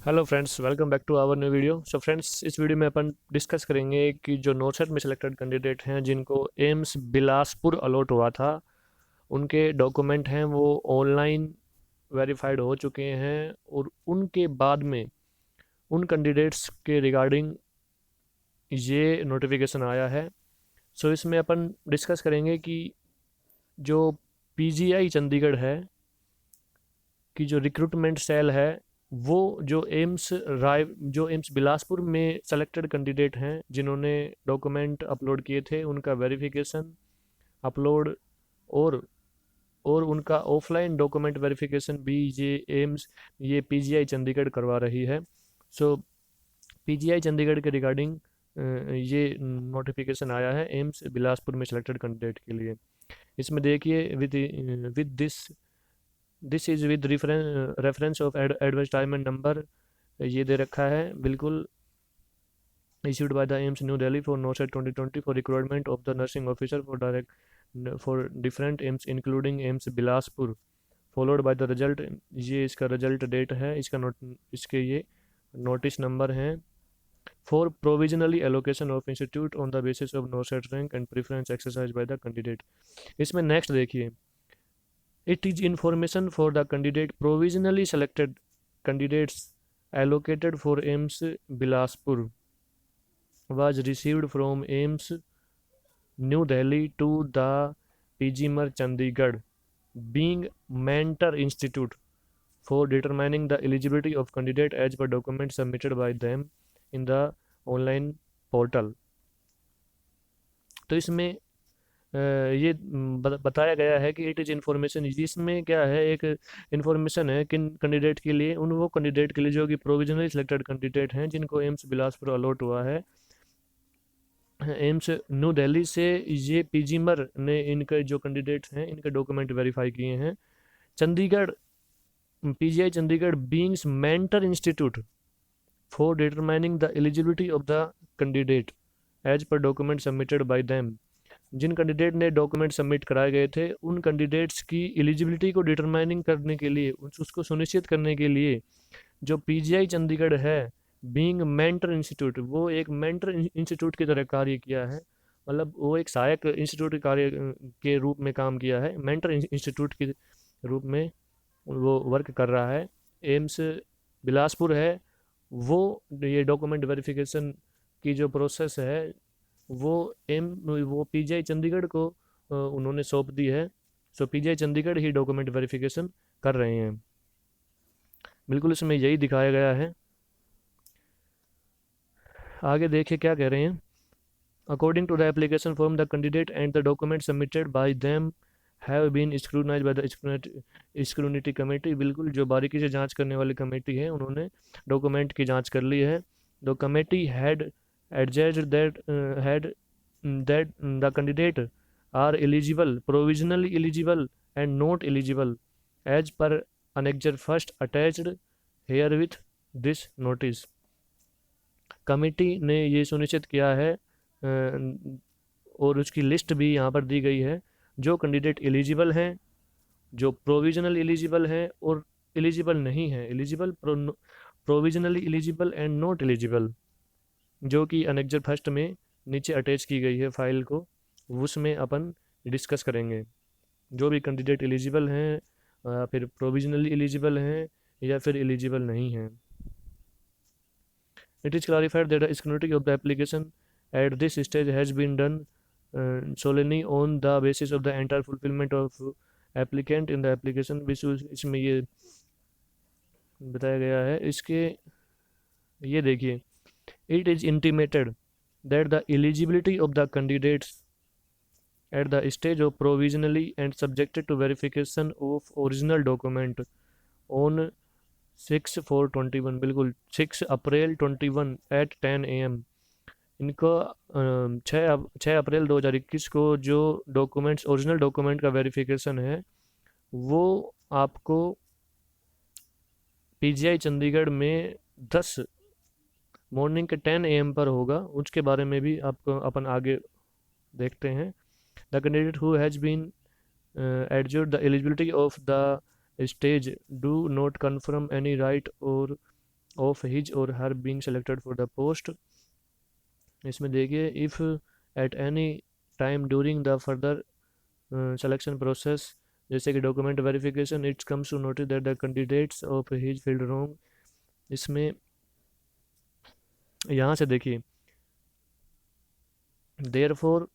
Hello friends, welcome back to our new video. So friends, इस वीडियो में अपन डिस्कस करेंगे कि जो नौसेट में सिलेक्टेड कैंडिडेट हैं जिनको एम्स बिलासपुर अलॉट हुआ था, उनके डॉक्यूमेंट हैं वो ऑनलाइन वेरीफाइड हो चुके हैं और उनके बाद में उन कैंडिडेट्स के रिगार्डिंग ये नोटिफिकेशन आया है। सो इसमें अपन डिस्कस करेंगे कि जो पीजीआई चंडीगढ़ है कि जो रिक्रूटमेंट सेल है वो जो एम्स बिलासपुर में सेलेक्टेड कैंडिडेट हैं जिन्होंने डॉक्यूमेंट अपलोड किए थे, उनका वेरिफिकेशन अपलोड और उनका ऑफलाइन डॉक्यूमेंट वेरिफिकेशन भी ये पीजीआई चंडीगढ़ करवा रही है। सो पीजीआई चंडीगढ़ के रिगार्डिंग ये नोटिफिकेशन आया है एम्स बिलासपुर में सेलेक्टेड कैंडिडेट के लिए। इसमें देखिए, with this is with reference of advertisement number ये दे रखा है बिल्कुल। issued by the AIMS New Delhi for NOSET 2020 for requirement of the nursing officer for different AIMS including AIMS Bilaspur, followed by the result. ये इसका result date है, इसके ये notice number हैं। For provisionally allocation of institute on the basis of NORCET rank and preference exercise by the candidate. इसमें next देखिए, it is information for the candidate provisionally selected candidates allocated for AIMS Bilaspur was received from AIMS New Delhi to the PGMR Chandigarh, being mentor institute for determining the eligibility of candidate as per documents submitted by them in the online portal। तो इसमें ये बताया गया है कि it is information. इसमें क्या है, एक इन्फॉर्मेशन है किन कैंडिडेट के लिए, उन वो कैंडिडेट के लिए जो कि प्रोविजनली सिलेक्टेड कैंडिडेट हैं जिनको एम्स बिलासपुर अलॉट हुआ है। एम्स न्यू दिल्ली से ये पीजीमर ने इनके जो कैंडिडेट्स हैं इनके डॉक्यूमेंट वेरीफाई किए हैं। Chandigarh PGI Chandigarh beings mentor institute for determining the eligibility of the candidate as per document submitted by them. जिन कैंडिडेट ने डॉक्यूमेंट सबमिट कराए गए थे उन कैंडिडेट्स की एलिजिबिलिटी को डिटरमाइनिंग करने के लिए, उसको सुनिश्चित करने के लिए जो पीजीआई चंडीगढ़ है बीइंग मेंटर इंस्टीट्यूट, वो एक मेंटर इंस्टीट्यूट की तरह कार्य किया है। मतलब वो एक सहायक इंस्टीट्यूट के कार्य के रूप में काम किया है, मेंटर इंस्टीट्यूट के रूप में वो वर्क कर रहा है। एम्स बिलासपुर है वो ये डॉक्यूमेंट वेरिफिकेशन की जो प्रोसेस है वो वो पीजीआई चंडीगढ़ को उन्होंने सौंप दी है। सो पीजीआई चंडीगढ़ ही डॉक्यूमेंट वेरिफिकेशन कर रहे हैं, बिल्कुल इसमें यही दिखाया गया है। आगे देखिए क्या कह रहे हैं। According to the application form the candidate and the document submitted by them have been scrutinise by the scrutiny committee. बिल्कुल जो बारीकी से जांच करने वाली कमेटी है उन्होंने डॉक्यूमेंट की जांच कर ली है। The committee had adjusted that the candidate are eligible, provisionally eligible and not eligible as per annexure first attached here with this notice। Committee ने ये सुनिश्चित किया है और उसकी लिस्ट भी यहाँ पर दी गई है। जो कैंडिडेट एलिजिबल हैं, जो प्रोविजनल एलिजिबल हैं और एलिजिबल नहीं है, eligible, provisionally eligible and not eligible, जो कि अनेक्जर फर्स्ट में नीचे अटैच की गई है फाइल को, उसमें अपन डिस्कस करेंगे। जो भी कैंडिडेट एलिजिबल हैं, फिर प्रोविजनली एलिजिबल हैं या फिर एलिजिबल नहीं हैं। It is clarified that the scrutiny of the application at this stage has been done solely on the basis of the entire fulfillment of applicant in the application। इसमें ये बताया गया है। इसके ये देखिए, it is intimated that the eligibility of the candidates at the stage of provisionally and subjected to verification of original document on 6/4/21, बिल्कुल 6 अप्रैल 21 at 10 AM इनको 6 अप्रैल 2021 को जो डॉक्यूमेंट्स, ओरिजिनल डॉक्यूमेंट का वेरिफिकेशन है वो आपको पीजीआई चंडीगढ़ में 10 मॉर्निंग के 10 AM पर होगा। उसके बारे में भी आपको अपन आगे देखते हैं। The candidate who has been adjure the eligibility of the stage do not confirm any right or of his or her being selected for the post. इसमें देखिए, if at any time during the further selection process, जैसे कि document verification, it's comes to notice that the candidates of his filled wrong. इसमें यहाँ से देखिए, there for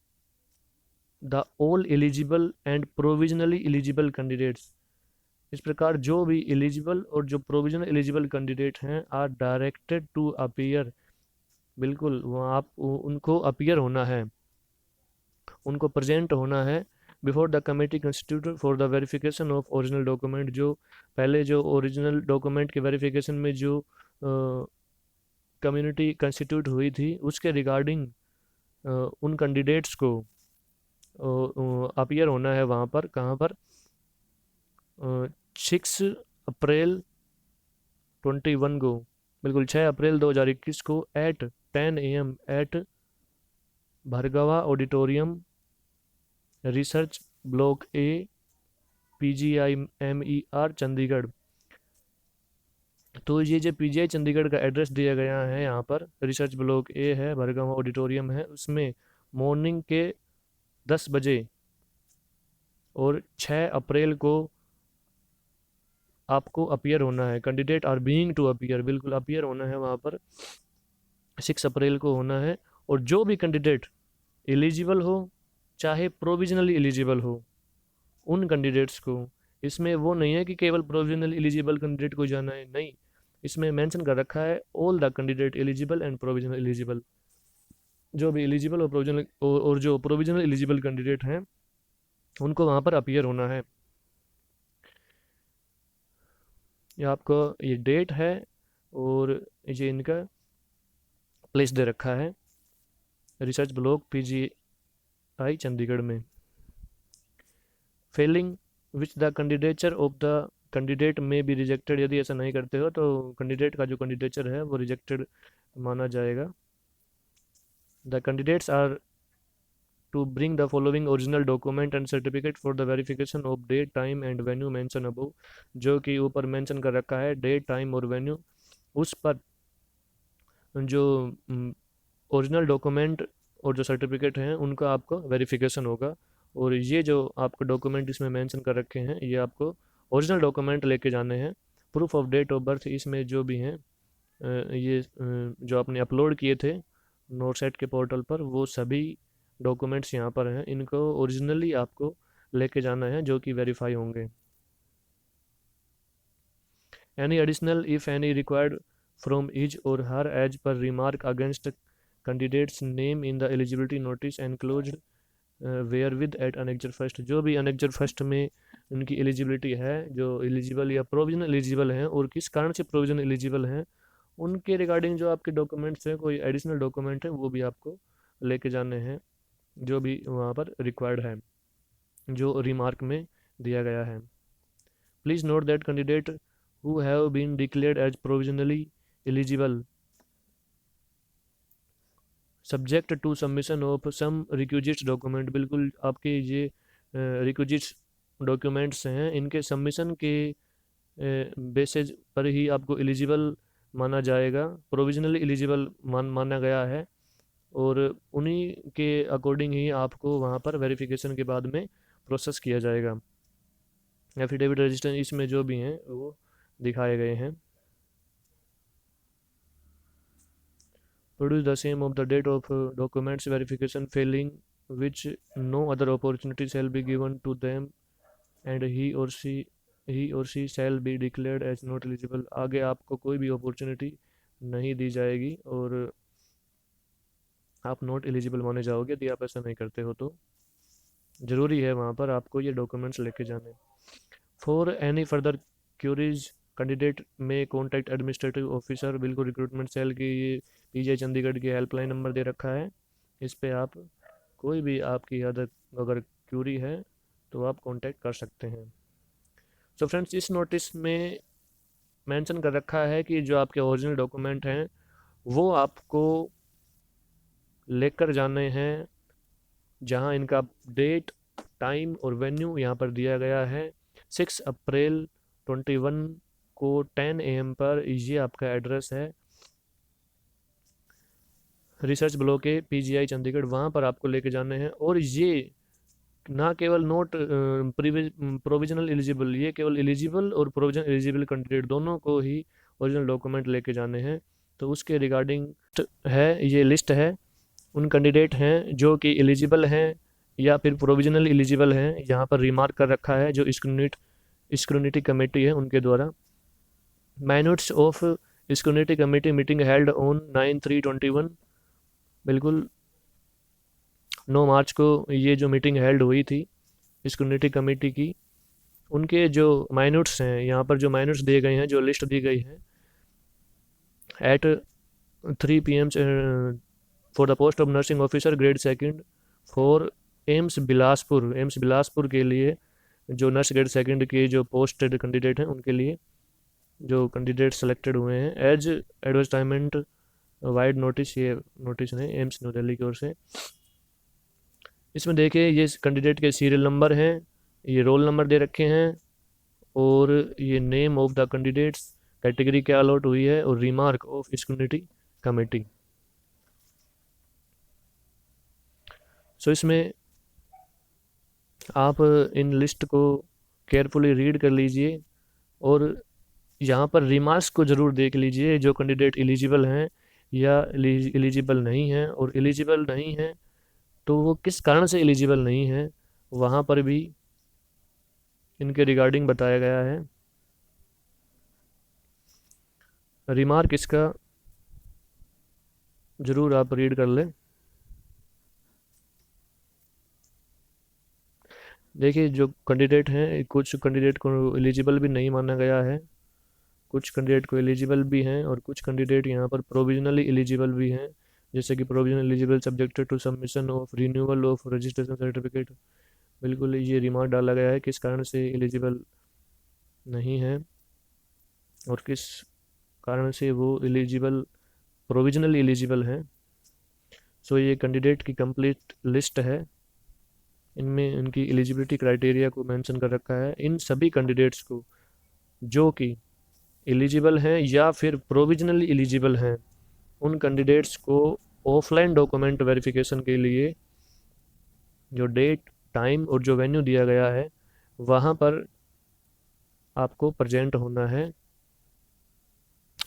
the all eligible and provisionally eligible candidates, इस प्रकार जो भी एलिजिबल और जो प्रोविजनल एलिजिबल कैंडिडेट हैं आर डायरेक्टेड टू अपीयर, बिल्कुल वहाँ आप उनको अपीयर होना है, उनको प्रेजेंट होना है before the committee constituted for the verification of original document. जो पहले जो ओरिजिनल डॉक्यूमेंट के वेरिफिकेशन में जो कम्युनिटी कंस्टिट्यूट हुई थी उसके रिगार्डिंग उन कैंडिडेट्स को अपीयर होना है वहाँ पर, कहाँ पर, 6 अप्रैल 21 को, बिल्कुल 6 अप्रैल 2021 को at 10 AM at Bhargava auditorium, research block A, PGI MER Chandigarh. तो ये जो PGI चंडीगढ़ का एड्रेस दिया गया है यहाँ पर, रिसर्च ब्लॉक ए है, भार्गवा ऑडिटोरियम है, उसमें मॉर्निंग के 10 बजे और 6 अप्रैल को आपको अपीयर होना है। Candidate are being to appear, बिल्कुल अपीयर होना है वहाँ पर, 6 अप्रैल को होना है। और जो भी कैंडिडेट एलिजिबल हो चाहे प्रोविजनली एलिजिबल हो, उन कैंडिडेट्स को, इसमें वो नहीं है कि केवल प्रोविजनल एलिजिबल कैंडिडेट को जाना है, नहीं, इसमें मेंशन कर रखा है all the candidate eligible and provisional eligible, जो भी एलिजिबल और प्रोविजनल और जो प्रोविजनल एलिजिबल कैंडिडेट हैं उनको वहाँ पर अपीयर होना है। ये आपको ये डेट है और ये इनका प्लेस दे रखा है, रिसर्च ब्लॉक PGI चंडीगढ़ में। Fehling which the candidature of the candidate में बी रिजेक्टेड, यदि ऐसा नहीं करते हो तो कैंडिडेट का जो कैंडिडेचर है वो रिजेक्टेड माना जाएगा। The candidates are to bring the following original document and certificate for the verification of date time and venue mention above, जो कि ऊपर मेंशन कर रखा है डेट टाइम और वेन्यू, उस पर जो ओरिजिनल डॉक्यूमेंट और जो सर्टिफिकेट हैं उनका आपको वेरिफिकेशन होगा। और ये जो आपको डॉक्यूमेंट इसमें मेंशन कर रखे हैं ये आपको ओरिजिनल डॉक्यूमेंट लेके जाने हैं। Proof of date of birth, इसमें जो भी हैं ये जो आपने अपलोड किए थे नोटसेट के पोर्टल पर, वो सभी डॉक्यूमेंट्स यहाँ पर हैं, इनको ओरिजिनली आपको लेके जाना है जो कि वेरीफाई होंगे। Any additional if any required from his or her as per remark against candidates name in the eligibility notice enclosed where with at annexure first, जो भी अनेक्जर फर्स्ट में उनकी एलिजिबिलिटी है, जो एलिजिबल या प्रोविजनल एलिजिबल हैं और किस कारण से प्रोविजनल एलिजिबल हैं, उनके रिगार्डिंग जो आपके डॉक्यूमेंट्स हैं, कोई एडिशनल डॉक्यूमेंट है वो भी आपको लेके जाने हैं जो भी वहाँ पर रिक्वायर्ड है, जो रिमार्क में दिया गया है। Please note that candidate who have been declared as provisionally eligible subject to submission of some requisites document, बिल्कुल आपके ये रिक्विजिट्स डॉक्यूमेंट्स हैं, इनके सबमिशन के बेसिस पर ही आपको एलिजिबल माना जाएगा, प्रोविजनली एलिजिबल माना गया है, और उन्हीं के अकॉर्डिंग ही आपको वहाँ पर वेरिफिकेशन के बाद में प्रोसेस किया जाएगा। एफिडेविट रजिस्टर इसमें जो भी हैं वो दिखाए गए हैं। Produce the same of the date of documents verification, failing which no other opportunity shall be given to them and he or she shall be declared as not eligible। आगे आपको कोई भी अपॉर्चुनिटी नहीं दी जाएगी और आप नॉट एलिजिबल माने जाओगे यदि आप ऐसा नहीं करते हो। तो ज़रूरी है वहाँ पर आपको ये डॉक्यूमेंट्स लेके जाने। For any further queries candidate may contact administrative officer, बिल्कुल रिक्रूटमेंट सेल की ये PGI चंडीगढ़ की हेल्पलाइन नंबर दे रखा है, इस पे आप कोई भी आपकी अगर क्यूरी है तो आप कांटेक्ट कर सकते हैं। सो फ्रेंड्स, इस नोटिस में मेंशन कर रखा है कि जो आपके ओरिजिनल डॉक्यूमेंट हैं वो आपको लेकर जाने हैं जहां इनका डेट टाइम और वेन्यू यहाँ पर दिया गया है। 6 अप्रैल 21 आपको 10 AM पर ये आपका एड्रेस है रिसर्च ब्लॉक के PGI चंडीगढ़, वहाँ पर आपको लेके जाने हैं। और ये ना केवल नोट प्रोविजनल एलिजिबल, ये केवल एलिजिबल और प्रोविजनल एलिजिबल कैंडिडेट दोनों को ही ओरिजिनल डॉक्यूमेंट लेके जाने हैं। तो उसके रिगार्डिंग है ये लिस्ट है, उन कैंडिडेट हैं जो कि एलिजिबल हैं या फिर प्रोविजनल एलिजिबल हैं, यहाँ पर रिमार्क कर रखा है जो स्क्रूनिटी कमेटी है उनके द्वारा। Minutes of scrutiny committee meeting held on 9/3/21, बिल्कुल 9 मार्च को ये जो मीटिंग हेल्ड हुई थी स्क्रूनिटी कमेटी की, उनके जो माइनट्स हैं, यहाँ पर जो माइनट्स दिए गए हैं, जो लिस्ट दी गई है, at 3 PM for the post of nursing officer grade 2 for AIIMS Bilaspur के लिए जो नर्स ग्रेड 2 के जो पोस्टेड कैंडिडेट हैं उनके लिए जो कैंडिडेट सेलेक्टेड हुए हैं एज एडवर्टाइजमेंट वाइड नोटिस, ये नोटिस है एम्स न्यू दिल्ली की ओर से। इसमें देखिए ये कैंडिडेट के सीरियल नंबर हैं, ये रोल नंबर दे रखे हैं और ये name of the candidates, category क्या अलॉट हुई है और रिमार्क ऑफ स्क्रूनिटी कमेटी। सो इसमें आप इन लिस्ट को केयरफुली रीड कर लीजिए और यहाँ पर रिमार्क्स को ज़रूर देख लीजिए, जो कैंडिडेट एलिजिबल हैं या एलिजिबल नहीं हैं, और एलिजिबल नहीं हैं तो वो किस कारण से एलिजिबल नहीं है, वहाँ पर भी इनके रिगार्डिंग बताया गया है। रिमार्क इसका ज़रूर आप रीड कर लें। देखिए जो कैंडिडेट हैं, कुछ कैंडिडेट को एलिजिबल भी नहीं माना गया है, कुछ कैंडिडेट को एलिजिबल भी हैं और कुछ कैंडिडेट यहाँ पर प्रोविजनली एलिजिबल भी हैं, जैसे कि provisional eligible subjected to submission of renewal of registration certificate. बिल्कुल ये रिमार्क डाला गया है किस कारण से एलिजिबल नहीं है और किस कारण से वो एलिजिबल प्रोविजनली एलिजिबल हैं। सो ये कैंडिडेट की कंप्लीट लिस्ट है, इनमें उनकी एलिजिबिलिटी क्राइटेरिया को मेंशन कर रखा है। इन सभी कैंडिडेट्स को जो कि एलिजिबल हैं या फिर प्रोविजनली एलिजिबल हैं, उन कैंडिडेट्स को ऑफलाइन डॉक्यूमेंट वेरिफिकेशन के लिए जो डेट, टाइम और जो वेन्यू दिया गया है वहाँ पर आपको प्रेजेंट होना है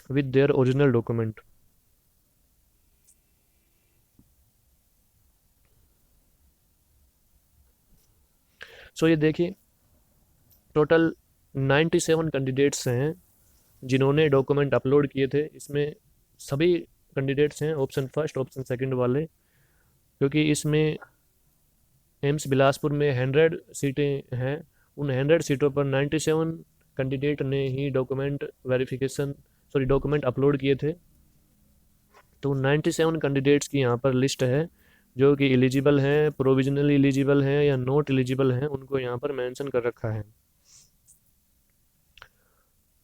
विद देयर ओरिजिनल डॉक्यूमेंट। सो ये देखिए टोटल 97 कैंडिडेट्स हैं जिन्होंने डॉक्यूमेंट अपलोड किए थे। इसमें सभी कैंडिडेट्स हैं ऑप्शन फर्स्ट ऑप्शन सेकंड वाले, क्योंकि इसमें एम्स बिलासपुर में 100 सीटें हैं, उन 100 सीटों पर 97 कैंडिडेट ने ही डॉक्यूमेंट अपलोड किए थे। तो 97 कैंडिडेट्स की यहाँ पर लिस्ट है जो कि एलिजिबल हैं, प्रोविजनली एलिजिबल हैं या नॉट एलिजिबल हैं, उनको यहाँ पर मेंशन कर रखा है।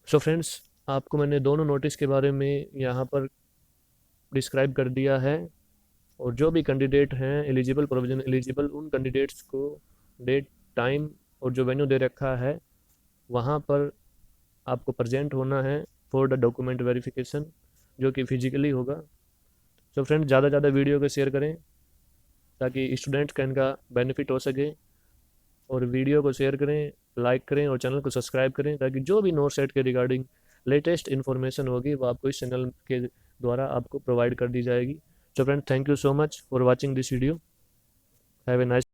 सो फ्रेंड्स, आपको मैंने दोनों नोटिस के बारे में यहाँ पर डिस्क्राइब कर दिया है, और जो भी कैंडिडेट हैं एलिजिबल, प्रोविजनल एलिजिबल, उन कैंडिडेट्स को डेट, टाइम और जो वेन्यू दे रखा है वहाँ पर आपको प्रेजेंट होना है फॉर द डॉक्यूमेंट वेरिफिकेशन, जो कि फिजिकली होगा। सो फ्रेंड्स, ज़्यादा से ज़्यादा वीडियो को शेयर करें ताकि स्टूडेंट्स का इनका बेनिफिट हो सके, और वीडियो को शेयर करें, लाइक करें और चैनल को सब्सक्राइब करें ताकि जो भी नोट सेट के रिगार्डिंग लेटेस्ट इन्फॉर्मेशन होगी वो आपको इस चैनल के द्वारा आपको प्रोवाइड कर दी जाएगी। So friends, thank you so much for watching this video. Have a nice